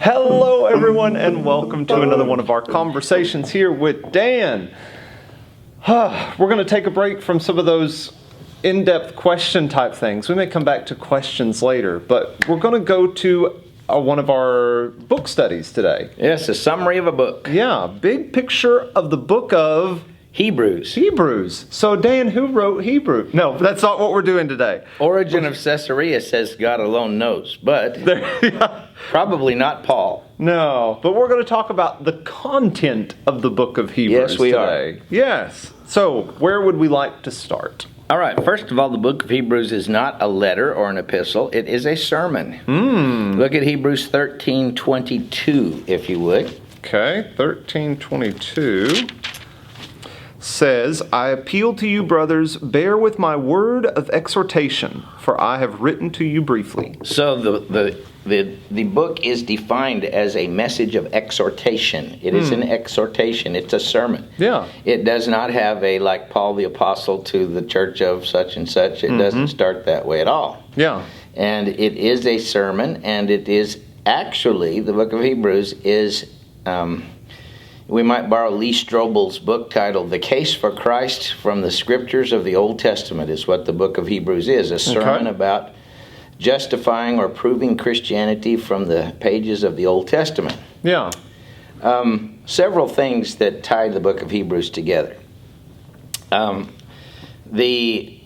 Hello, everyone, and welcome to another one of our conversations here with Dan. We're going to take a break from some of those in-depth question type things. We may come back to questions later, but we're going to go to one of our book studies today. Yes, a summary of a book. Yeah, big picture of the book of Hebrews. So, Dan, who wrote Hebrew? No, that's not what we're doing today. Origin of Caesarea says God alone knows, but probably not Paul. No, but we're going to talk about the content of the book of Hebrews Yes, we today. are. Yes. So, where would we like to start? All right, first of all, the book of Hebrews is not a letter or an epistle. It is a sermon. Look at Hebrews 13:22, if you would. Okay, 13:22 says, I appeal to you, brothers, bear with my word of exhortation, for I have written to you briefly. So the book is defined as a message of exhortation. It is an exhortation. It's a sermon. Yeah. It does not have a, like Paul the Apostle to the church of such and such. It doesn't start that way at all. Yeah. And it is a sermon, and it is actually, the book of Hebrews is, we might borrow Lee Strobel's book titled, The Case for Christ from the Scriptures of the Old Testament is what the book of Hebrews is. A sermon about justifying or proving Christianity from the pages of the Old Testament. Yeah. Several things that tie the book of Hebrews together. The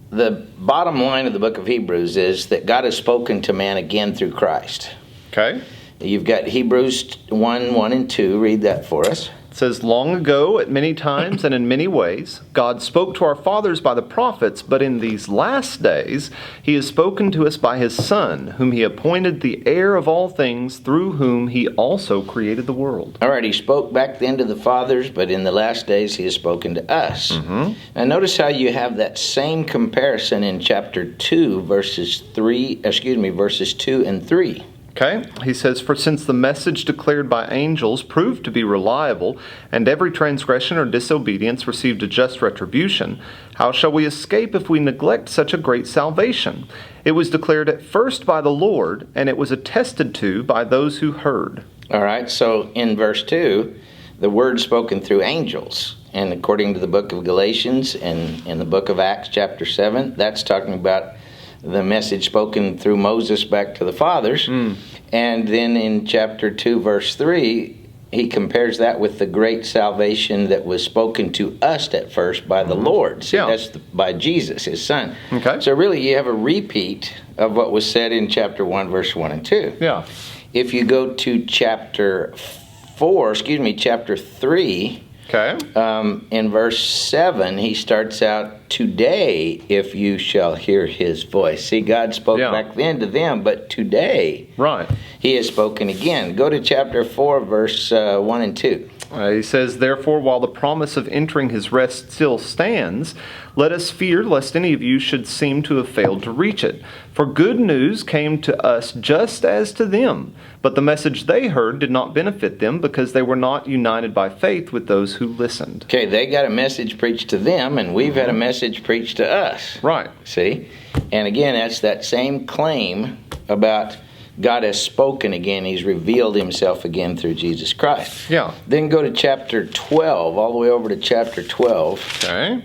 bottom line of the book of Hebrews is that God has spoken to man again through Christ. Okay. You've got Hebrews 1 and 2. Read that for us. It says, long ago, at many times and in many ways, God spoke to our fathers by the prophets, but in these last days, He has spoken to us by His Son, whom He appointed the heir of all things, through whom He also created the world. All right, He spoke back then to the fathers, but in the last days He has spoken to us. Now notice how you have that same comparison in chapter 2, verses 2 and 3. Okay, he says, for since the message declared by angels proved to be reliable, and every transgression or disobedience received a just retribution, how shall we escape if we neglect such a great salvation? It was declared at first by the Lord, and it was attested to by those who heard. All right, so in verse 2, the word spoken through angels. And according to the book of Galatians and in the book of Acts chapter 7, that's talking about the message spoken through Moses back to the fathers. And then in chapter 2, verse 3, he compares that with the great salvation that was spoken to us at first by the Lord. See, that's by Jesus, His Son. Okay. So really you have a repeat of what was said in chapter 1, verse 1 and 2. Yeah. If you go to chapter 3, okay. In verse 7, he starts out, today, if you shall hear His voice. See, God spoke back then to them, but today, He has spoken again. Go to chapter 4, verse 1 and 2. He says, therefore, while the promise of entering His rest still stands, let us fear lest any of you should seem to have failed to reach it. For good news came to us just as to them, but the message they heard did not benefit them because they were not united by faith with those who listened. Okay, they got a message preached to them, and we've had a message preached to us. Right. See? And again, that's that same claim about God has spoken again. He's revealed Himself again through Jesus Christ. Yeah. Then go to chapter 12, all the way over to chapter 12. Okay.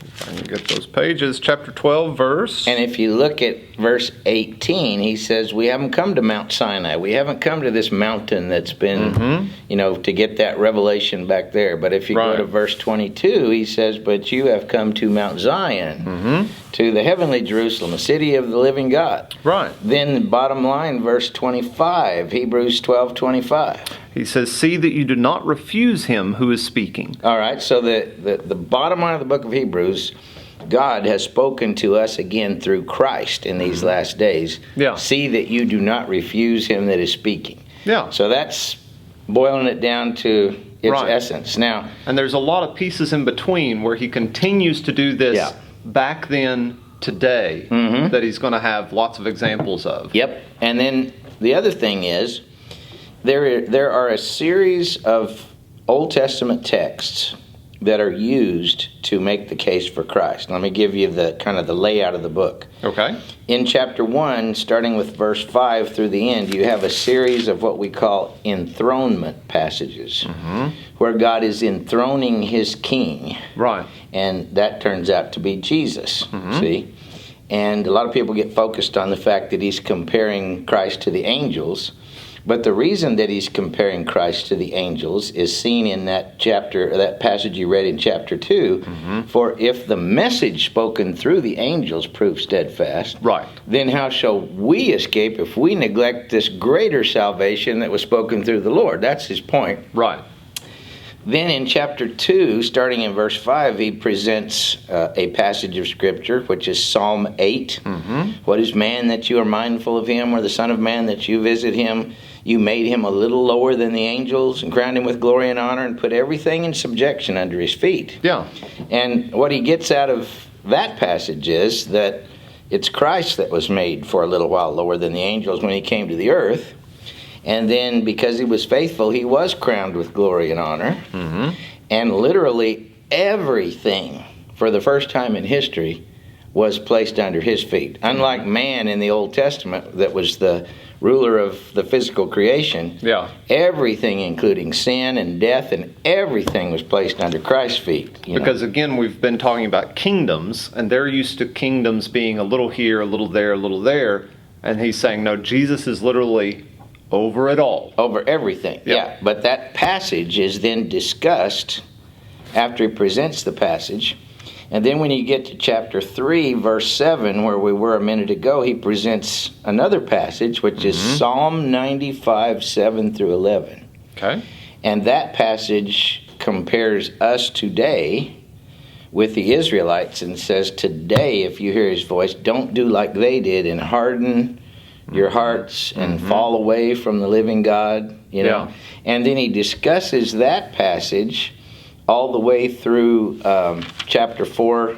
If I can get those pages. Chapter 12, verse. And if you look at verse 18, he says, we haven't come to Mount Sinai. We haven't come to this mountain that's been, to get that revelation back there. But if you go to verse 22, he says, but you have come to Mount Zion, to the heavenly Jerusalem, the city of the living God. Right. Then bottom line, verse 25, Hebrews 12:25. He says, see that you do not refuse Him who is speaking. All right, so the bottom line of the book of Hebrews, God has spoken to us again through Christ in these last days. Yeah. See that you do not refuse Him that is speaking. Yeah. So that's boiling it down to its essence. Now, and there's a lot of pieces in between where He continues to do this back then, today, that He's going to have lots of examples of. Yep. And then the other thing is, there are a series of Old Testament texts that are used to make the case for Christ. Let me give you the kind of the layout of the book. Okay. In chapter 1, starting with verse 5 through the end, you have a series of what we call enthronement passages, where God is enthroning his king. Right. And that turns out to be Jesus, see? And a lot of people get focused on the fact that he's comparing Christ to the angels. But the reason that he's comparing Christ to the angels is seen in that chapter, or that passage you read in chapter 2. For if the message spoken through the angels proves steadfast, Right. then how shall we escape if we neglect this greater salvation that was spoken through the Lord? That's his point. Right. Then in chapter 2, starting in verse 5, he presents a passage of Scripture, which is Psalm 8. What is man that you are mindful of him, or the Son of Man that you visit him? You made him a little lower than the angels, and crowned him with glory and honor, and put everything in subjection under his feet. Yeah. And what he gets out of that passage is that it's Christ that was made for a little while lower than the angels when he came to the earth. And then because he was faithful, he was crowned with glory and honor. And literally everything, for the first time in history, was placed under his feet. Unlike man in the Old Testament that was the ruler of the physical creation, Yeah. everything, including sin and death, and everything was placed under Christ's feet. Because again, we've been talking about kingdoms, and they're used to kingdoms being a little here, a little there, a little there. And he's saying, no, Jesus is literally over it all. Over everything, yeah. But that passage is then discussed after he presents the passage. And then when you get to chapter 3, verse 7, where we were a minute ago, he presents another passage, which is Psalm 95, 7 through 11. Okay. And that passage compares us today with the Israelites and says, today, if you hear his voice, don't do like they did and harden your hearts and fall away from the living God, you know. Yeah. And then he discusses that passage all the way through chapter 4,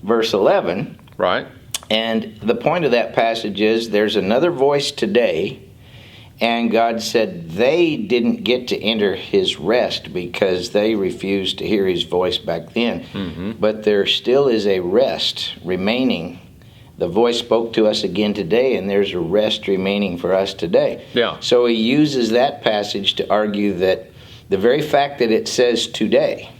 verse 11. Right. And the point of that passage is there's another voice today, and God said they didn't get to enter his rest because they refused to hear his voice back then. But there still is a rest remaining. The voice spoke to us again today, and there's a rest remaining for us today. Yeah. So he uses that passage to argue that the very fact that it says today,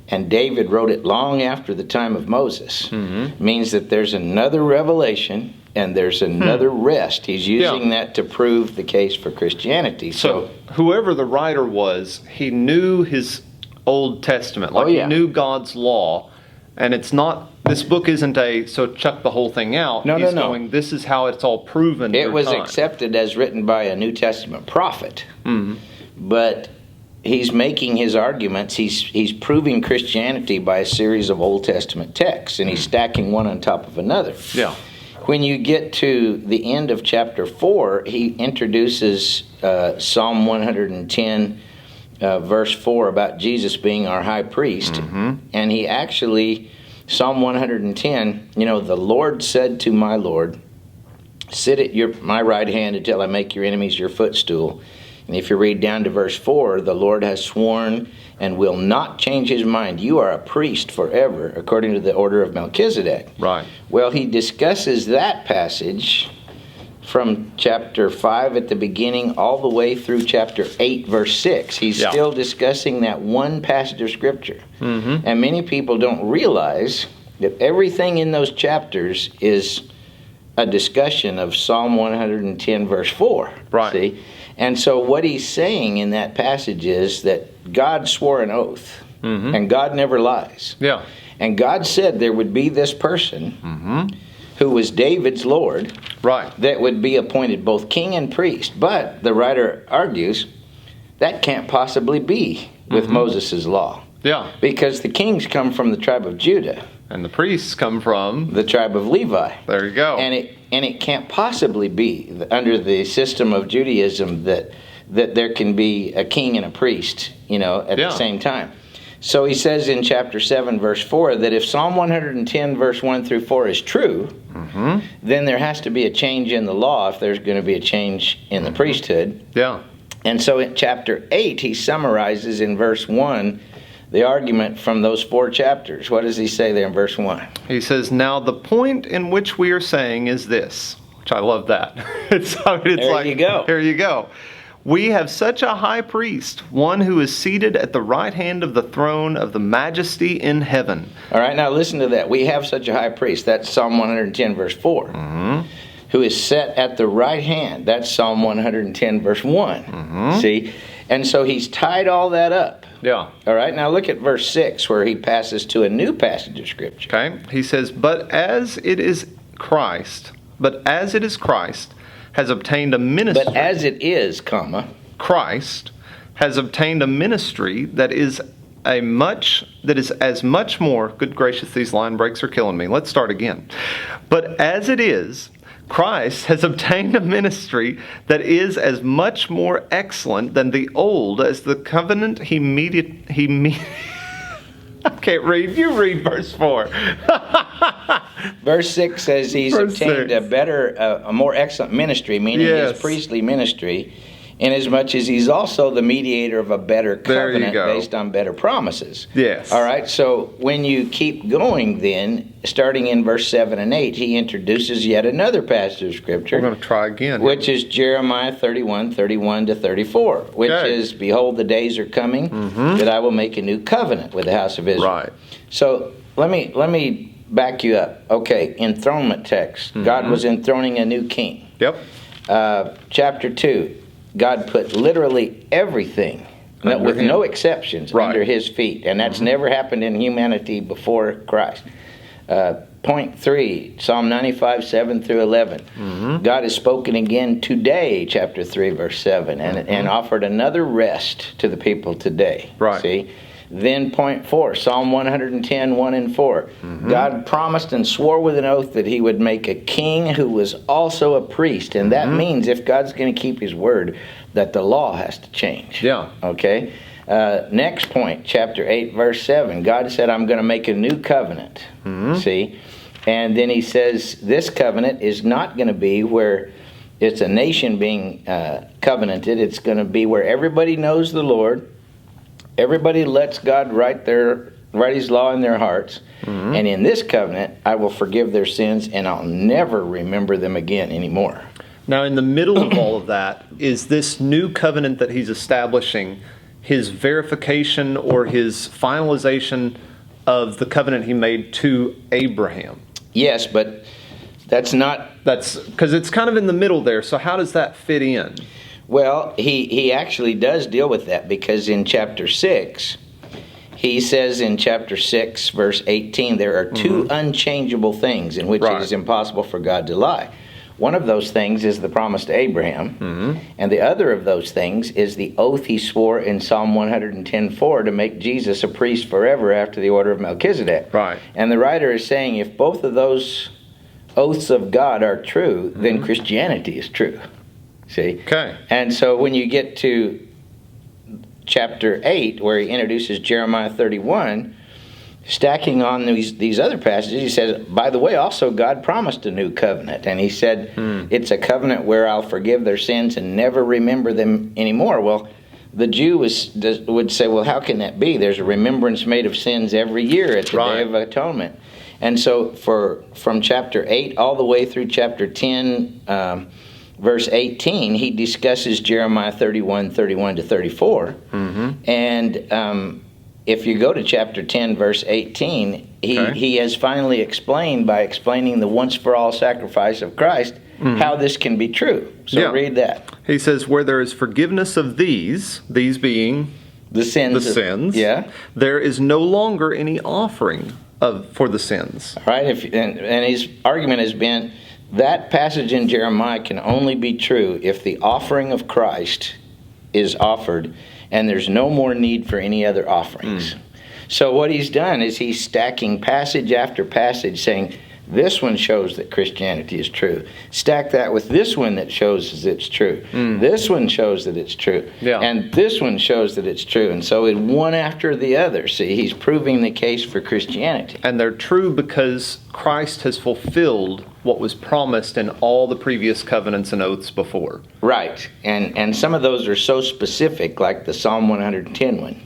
and David wrote it long after the time of Moses, means that there's another revelation and there's another rest. He's using that to prove the case for Christianity. So whoever the writer was, he knew his Old Testament. Like he knew God's law. And it's not, this book isn't so chuck the whole thing out. No, He's no. going, this is how it's all proven. It through was time. accepted as written by a New Testament prophet. But he's making his arguments. He's proving Christianity by a series of Old Testament texts, and he's stacking one on top of another. Yeah. When you get to the end of chapter 4, he introduces Psalm 110, verse 4, about Jesus being our high priest. And he actually, Psalm 110, the Lord said to my Lord, sit at my right hand until I make your enemies your footstool. And if you read down to verse 4, the Lord has sworn and will not change his mind. You are a priest forever, according to the order of Melchizedek. Right. Well, he discusses that passage from chapter 5 at the beginning all the way through chapter 8, verse 6. He's still discussing that one passage of Scripture. And many people don't realize that everything in those chapters is a discussion of Psalm 110, verse 4. Right. See? And so what he's saying in that passage is that God swore an oath, and God never lies. Yeah. And God said there would be this person who was David's Lord, Right. that would be appointed both king and priest. But the writer argues that can't possibly be with Moses' law. Yeah. Because the kings come from the tribe of Judah, And the priests come from, the tribe of Levi. there you go. And it can't possibly be under the system of Judaism that there can be a king and a priest, at the same time. So he says in chapter 7, verse 4, that if Psalm 110, verse 1 through 4 is true, then there has to be a change in the law if there's going to be a change in the priesthood. Yeah. And so in chapter 8, he summarizes in verse 1 the argument from those 4 chapters. What does he say there in verse 1? He says, now the point in which we are saying is this, which I love that. There you go. Here you go. We have such a high priest, one who is seated at the right hand of the throne of the majesty in heaven. All right, now listen to that. We have such a high priest. That's Psalm 110, verse 4. Mm-hmm. Who is set at the right hand. That's Psalm 110, verse 1. Mm-hmm. See? And so he's tied all that up. Yeah. All right, now look at verse 6 where he passes to a new passage of Scripture. Okay. He says, but as it is Christ has obtained a ministry. But as it is, Christ has obtained a ministry that is as much more. Good gracious, these line breaks are killing me. Let's start again. But as it is, Christ has obtained a ministry that is as much more excellent than the old as the covenant I can't read. You read verse 4. Verse 6 says he's obtained a more excellent ministry, meaning his priestly ministry, inasmuch as he's also the mediator of a better covenant based on better promises. Yes. All right, so when you keep going then, starting in verse 7 and 8, he introduces yet another passage of Scripture. We're going to try again. Which is Jeremiah 31 to 34, which is, behold, the days are coming that I will make a new covenant with the house of Israel. Right. So let me back you up. Okay, enthronement text. God was enthroning a new king. Yep. Chapter 2. God put literally everything, with no exceptions, under his feet. And that's never happened in humanity before Christ. Point 3, Psalm 95, 7 through 11. God has spoken again today, chapter 3, verse 7, and offered another rest to the people today. Right. See? Then point 4, Psalm 110, 1 and 4. God promised and swore with an oath that he would make a king who was also a priest. And that means if God's going to keep his word, that the law has to change. Yeah. Okay? Next point, chapter 8, verse 7. God said, I'm going to make a new covenant. See? And then he says, this covenant is not going to be where it's a nation being covenanted. It's going to be where everybody knows the Lord. Everybody lets God write his law in their hearts. And in this covenant, I will forgive their sins, and I'll never remember them again anymore. Now, in the middle of all of that, is this new covenant that he's establishing his verification or his finalization of the covenant he made to Abraham? Yes, but that's not... That's because it's kind of in the middle there, so how does that fit in? Well, he actually does deal with that, because in chapter 6, he says in chapter 6, verse 18, there are two unchangeable things in which it is impossible for God to lie. One of those things is the promise to Abraham, and the other of those things is the oath he swore in Psalm 110:4 to make Jesus a priest forever after the order of Melchizedek. Right. And the writer is saying if both of those oaths of God are true, then Christianity is true. See? Okay. And so when you get to chapter 8, where he introduces Jeremiah 31, stacking on these other passages, he says, by the way, also God promised a new covenant. And he said, it's a covenant where I'll forgive their sins and never remember them anymore. Well, the Jew would say, well, how can that be? There's a remembrance made of sins every year at the Day of Atonement. And so from chapter 8 all the way through chapter 10, verse 18, he discusses Jeremiah 31 to 34. And if you go to chapter 10, verse 18, he has finally explained, by explaining the once-for-all sacrifice of Christ, how this can be true. So read that. He says, where there is forgiveness of these being the sins, there is no longer any offering for the sins. All right, and his argument has been that passage in Jeremiah can only be true if the offering of Christ is offered and there's no more need for any other offerings. So what he's done is he's stacking passage after passage, saying, this one shows that Christianity is true. Stack that with this one that shows that it's true. This one shows that it's true. And this one shows that it's true. And so in one after the other, see, he's proving the case for Christianity. And they're true because Christ has fulfilled what was promised in all the previous covenants and oaths before. Right. And some of those are so specific, like the Psalm 110 one.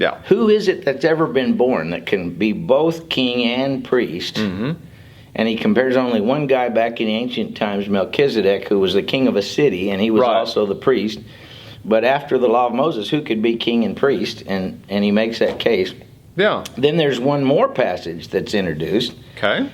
Yeah. Who is it that's ever been born that can be both king and priest? Mm-hmm. And he compares only one guy back in ancient times, Melchizedek, who was the king of a city, and he was Right. also the priest. But after the law of Moses, who could be king and priest? And he makes that case. Yeah. Then there's one more passage that's introduced. Okay.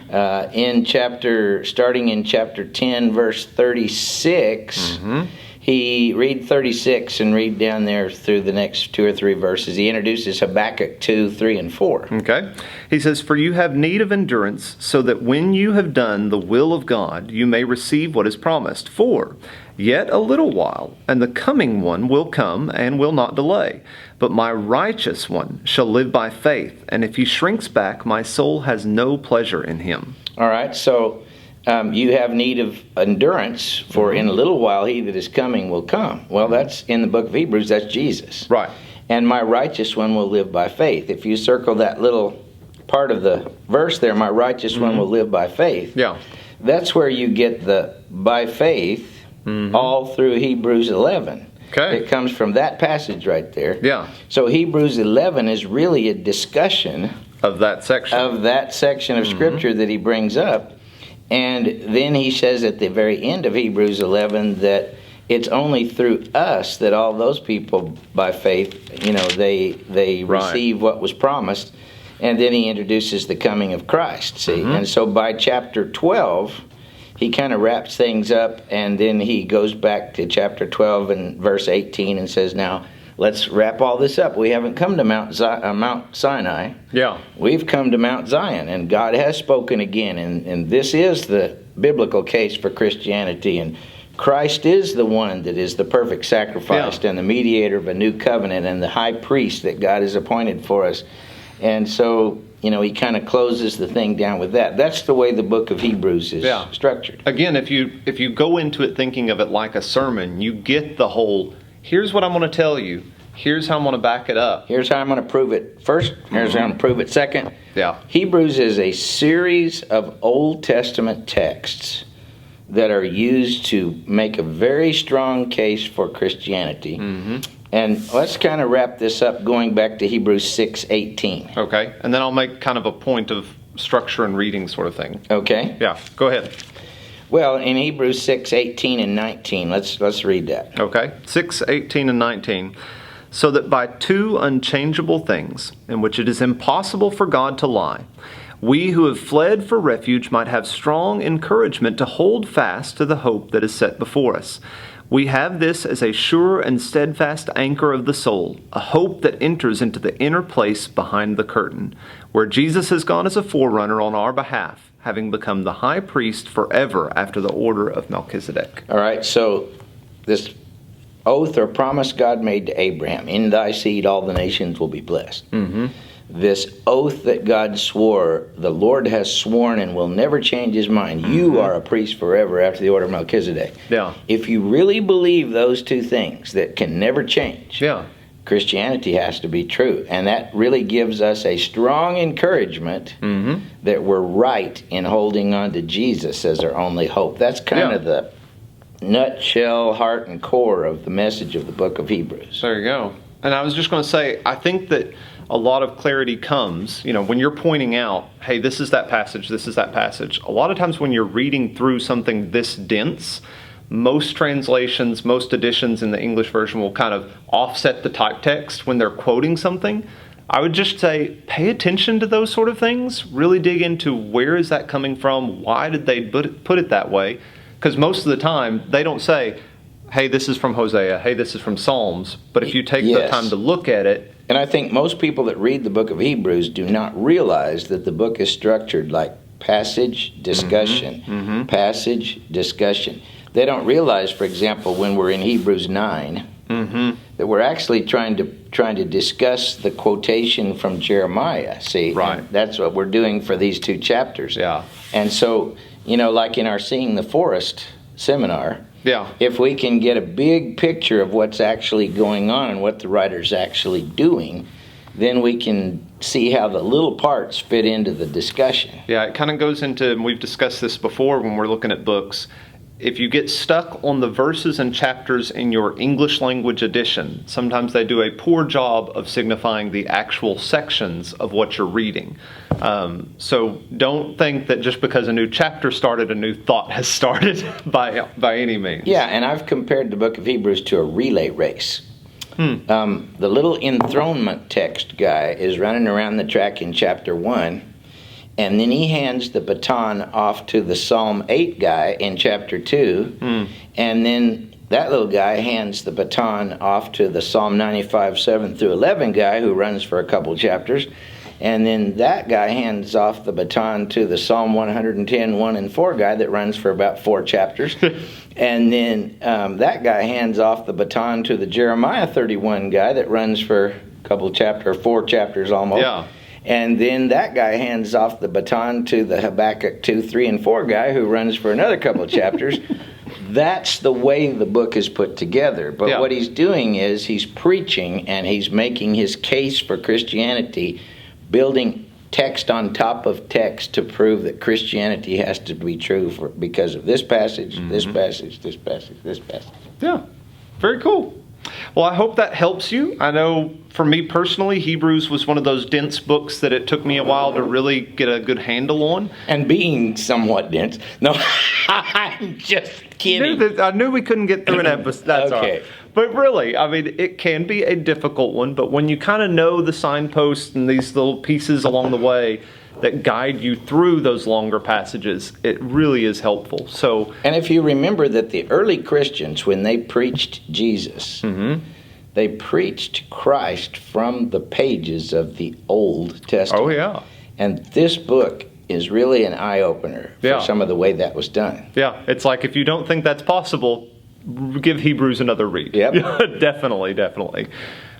Starting in chapter 10, verse 36. Mm-hmm. He read 36 and read down there through the next 2 or 3 verses. He introduces Habakkuk 2, 3, and 4. Okay. He says, "For you have need of endurance, so that when you have done the will of God, you may receive what is promised. For yet a little while, and the coming one will come and will not delay. But my righteous one shall live by faith, and if he shrinks back, my soul has no pleasure in him." All right, so you have need of endurance, for in a little while he that is coming will come. Well, that's in the book of Hebrews, that's Jesus. Right. And my righteous one will live by faith. If you circle that little part of the verse there, my righteous one will live by faith. Yeah. That's where you get the by faith all through Hebrews 11. Okay. It comes from that passage right there. Yeah. So Hebrews 11 is really a discussion Of that section. of Scripture that he brings up. And then he says at the very end of Hebrews 11 that it's only through us that all those people by faith, they Right. receive what was promised. And then he introduces the coming of Christ, see? And so by chapter 12, he kind of wraps things up, and then he goes back to chapter 12 and verse 18 and says, now, let's wrap all this up. We haven't come to Mount Sinai. Yeah. We've come to Mount Zion, and God has spoken again, and this is the biblical case for Christianity, and Christ is the one that is the perfect sacrifice and the mediator of a new covenant and the high priest that God has appointed for us. And so, he kind of closes the thing down with that. That's the way the book of Hebrews is structured. Again, if you go into it thinking of it like a sermon, you get the whole, here's what I'm going to tell you, here's how I'm going to back it up. Here's how I'm going to prove it first, here's how I'm going to prove it second. Yeah. Hebrews is a series of Old Testament texts that are used to make a very strong case for Christianity. And let's kind of wrap this up going back to Hebrews 6:18. Okay. And then I'll make kind of a point of structure and reading sort of thing. Okay? Yeah. Go ahead. Well, in Hebrews 6:18 and 19, let's read that. Okay. 6:18 and 19. "So that by two unchangeable things, in which it is impossible for God to lie, we who have fled for refuge might have strong encouragement to hold fast to the hope that is set before us. We have this as a sure and steadfast anchor of the soul, a hope that enters into the inner place behind the curtain, where Jesus has gone as a forerunner on our behalf, having become the high priest forever after the order of Melchizedek." All right, so this oath or promise God made to Abraham, in thy seed all the nations will be blessed. This oath that God swore, the Lord has sworn and will never change his mind. You are a priest forever after the order of Melchizedek. Yeah. If you really believe those two things that can never change, Yeah. Christianity has to be true. And that really gives us a strong encouragement that we're right in holding on to Jesus as our only hope. That's kind of the nutshell, heart, and core of the message of the book of Hebrews. There you go. And I was just going to say, I think that a lot of clarity comes, when you're pointing out, hey, this is that passage, this is that passage. A lot of times when you're reading through something this dense, most translations, most editions in the English version will kind of offset the type text when they're quoting something. I would just say, pay attention to those sort of things. Really dig into where is that coming from? Why did they put it that way? Because most of the time, they don't say, hey, this is from Hosea, hey, this is from Psalms. But if you take the time to look at it. And I think most people that read the book of Hebrews do not realize that the book is structured like passage, discussion, passage, discussion. They don't realize, for example, when we're in Hebrews 9, that we're actually trying to discuss the quotation from Jeremiah. See, right. And that's what we're doing for these two chapters. Yeah. And so, like in our Seeing the Forest seminar, if we can get a big picture of what's actually going on and what the writer's actually doing, then we can see how the little parts fit into the discussion. Yeah, it kind of goes into, and we've discussed this before when we're looking at books, if you get stuck on the verses and chapters in your English language edition, sometimes they do a poor job of signifying the actual sections of what you're reading. So don't think that just because a new chapter started, a new thought has started by any means. Yeah, and I've compared the book of Hebrews to a relay race. The little enthronement text guy is running around the track in chapter 1, and then he hands the baton off to the Psalm 8 guy in chapter 2, and then that little guy hands the baton off to the Psalm 95, 7 through 11 guy who runs for a couple chapters, and then that guy hands off the baton to the Psalm 110, 1 and 4 guy that runs for about 4 chapters. And then that guy hands off the baton to the Jeremiah 31 guy that runs for a couple chapters, 4 chapters almost. Yeah. And then that guy hands off the baton to the Habakkuk 2, 3, and 4 guy who runs for another couple of chapters. That's the way the book is put together. But what he's doing is he's preaching and he's making his case for Christianity, building text on top of text to prove that Christianity has to be true because of this passage, this passage, this passage, this passage. Yeah, very cool. Well, I hope that helps you. I know for me personally, Hebrews was one of those dense books that it took me a while to really get a good handle on. And being somewhat dense. No, I'm just kidding. I knew we couldn't get through an episode. That's okay. All right. But really, I mean, it can be a difficult one, but when you kind of know the signposts and these little pieces along the way that guide you through those longer passages, it really is helpful. So, and if you remember that the early Christians, when they preached Jesus, they preached Christ from the pages of the Old Testament. Oh, yeah. And this book is really an eye-opener for some of the way that was done. Yeah, it's like if you don't think that's possible, give Hebrews another read. Yep. Definitely.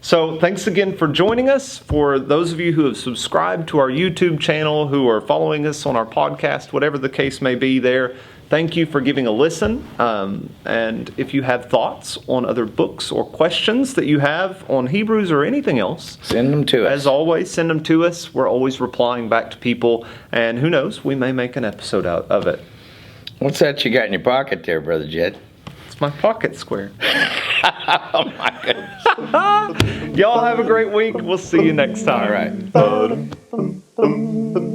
So thanks again for joining us. For those of you who have subscribed to our YouTube channel, who are following us on our podcast, whatever the case may be there, thank you for giving a listen. And if you have thoughts on other books or questions that you have on Hebrews or anything else, send them to us. As always, send them to us. We're always replying back to people. And who knows, we may make an episode out of it. What's that you got in your pocket there, Brother Jed? It's my pocket square. Oh, my goodness. Y'all have a great week. We'll see you next time. All right.